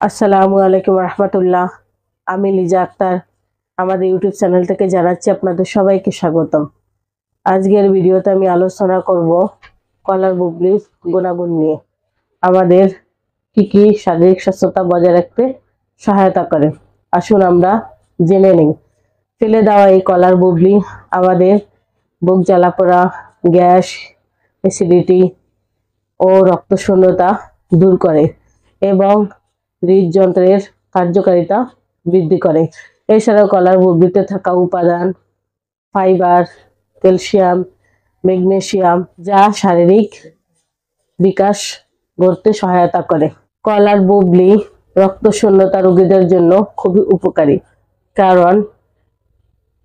আসসালামু আলাইকুম রহমতুল্লাহ। আমি লিজা আক্তার আমাদের ইউটিউব চ্যানেল থেকে জানাচ্ছি আপনাদের সবাইকে স্বাগতম। আজকের ভিডিওতে আমি আলোচনা করব কলার বুবলির গুণাগুণ নিয়ে। আমাদের কি কি শারীরিক সুস্থতা বজায় রাখতে সহায়তা করে, আসুন আমরা জেনে নিই। ফেলে দেওয়া এই কলার বুবলি আমাদের বুক জ্বালাপোড়া, গ্যাস, অ্যাসিডিটি ও রক্তশূন্যতা দূর করে এবং হৃদযন্ত্রের কার্যকারিতা বৃদ্ধি করে। এছাড়াও কলার বুবলিতে থাকা উপাদান ফাইবার, ক্যালসিয়াম, ম্যাগনেসিয়াম যা শারীরিক বিকাশ করতে সহায়তা করে। কলার বুবলি রক্তশূন্যতা রোগীদের জন্য খুবই উপকারী, কারণ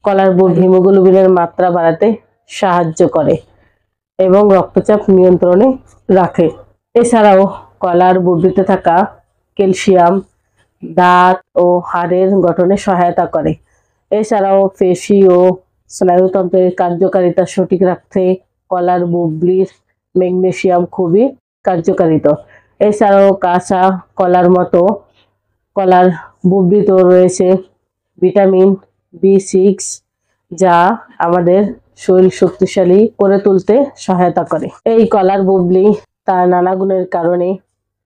কলার বুবলি হিমোগ্লোবিনের মাত্রা বাড়াতে সাহায্য করে এবং রক্তচাপ নিয়ন্ত্রণে রাখে। এছাড়াও কলার বুবলিতে থাকা ক্যালসিয়াম দাঁত ও হাড়ের গঠনে সহায়তা করে। এছাড়াও পেশি ও স্নায়ুতন্ত্রের কার্যকারিতা সঠিক রাখতে কলার বুবলির ম্যাগনেসিয়াম খুবই কার্যকারিত। এছাড়াও কাঁচা কলার মতো কলার বুবলিতেও রয়েছে ভিটামিন B6 যা আমাদের শরীর শক্তিশালী করে তুলতে সহায়তা করে। এই কলার বুবলি তার নানা গুণের কারণে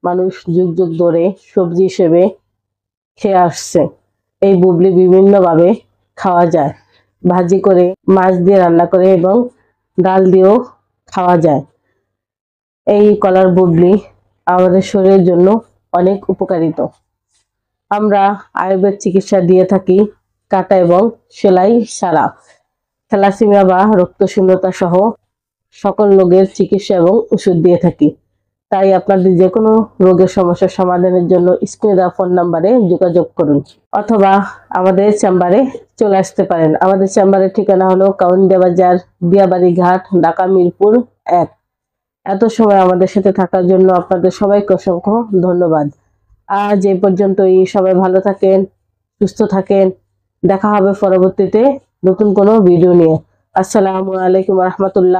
মানুষ যুগ যুগ ধরে সবজি হিসেবে খেয়ে আসছে। এই বুবলি বিভিন্নভাবে খাওয়া যায়, ভাজি করে, মাছ দিয়ে রান্না করে এবং ডাল দিয়েও খাওয়া যায়। এই কলার বুবলি আমাদের শরীরের জন্য অনেক উপকারিত। আমরা আয়ুর্বেদ চিকিৎসা দিয়ে থাকি কাটা এবং সেলাই ছাড়া। থ্যালাসেমিয়া বা রক্তশূন্যতা সহ সকল রোগের চিকিৎসা এবং ওষুধ দিয়ে থাকি। তাই আপনাদের যে কোনো রোগের সমস্যার সমাধানের জন্য স্ক্রিনে দেওয়া ফোন নাম্বারে যোগাযোগ করুন অথবা আমাদের চেম্বারে চলে আসতে পারেন। আমাদের চেম্বারের ঠিকানা হলো কাউন্দিয়া বাজার, দিয়াবাড়ি ঘাট, ঢাকা মিরপুর 1। এত সময় আমাদের সাথে থাকার জন্য আপনাদের সবাইকে অসংখ্য ধন্যবাদ। আজ এই পর্যন্তই। সবাই ভালো থাকেন, সুস্থ থাকেন। দেখা হবে পরবর্তীতে নতুন কোনো ভিডিও নিয়ে। আসসালামু আলাইকুম রহমতুল্লাহ।